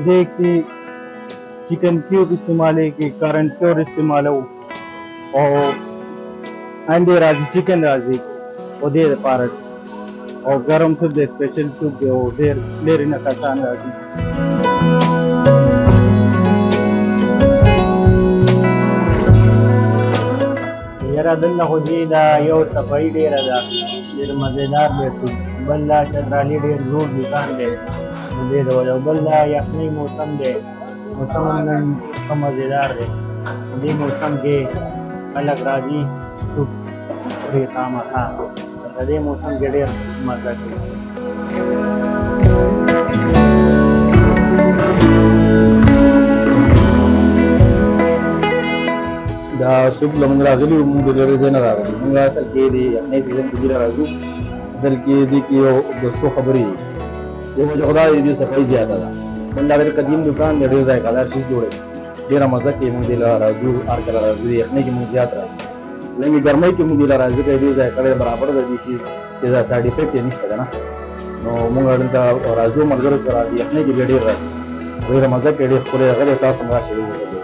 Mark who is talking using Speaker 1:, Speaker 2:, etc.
Speaker 1: دې کې chicken cube इस्तेमाल की current cure इस्तेमाल हो और अंडे राजी चिकन राजी वो देर पारट और गरम सूप दे स्पेशल सूप दे वो देर लेरी ना कसान राजी
Speaker 2: یاره دلته خو دې دا یو صفایي ډېره ده ډېر مزېدار دی بل دا چترالي ډېر زوړ دوکان دی نو دې د وجه بل دا یخنۍ موسم دی موسم هم نن ښه مزېدار دی دې موسم کې خلک راځي سوپ خوري خامخا په دې موسم کې ډېر مزه کوي
Speaker 3: دا سوپ لمونږ راغلي وو موږ ډېرې ځای نه راغلي موږ اصل کې د یخنۍ سیزن کې ډېره راځو اصل کې دې کې یو د څو خبرې دي یو وجه خدا دې صفایي زیاته ده بل دا ډېر قدیم دکان دی ډېر ذایقهدار شي جوړوي ډېره مزه کوي موږ دې له راځو هر کله راځو د یخنۍ کې موږ زیات راځو لکه ګرمۍ کې موږ دې له راځو که دې ذایقه ډېر برابر ده دې چیز دا سایډ افیکټ یې نشته که نه نو موږ دلته راځو ملګرو سره د یخنۍ کې بیا ډېر راځو ډېره مزه کوي ډېر ښکلی هغه دی تاسو هم راشئ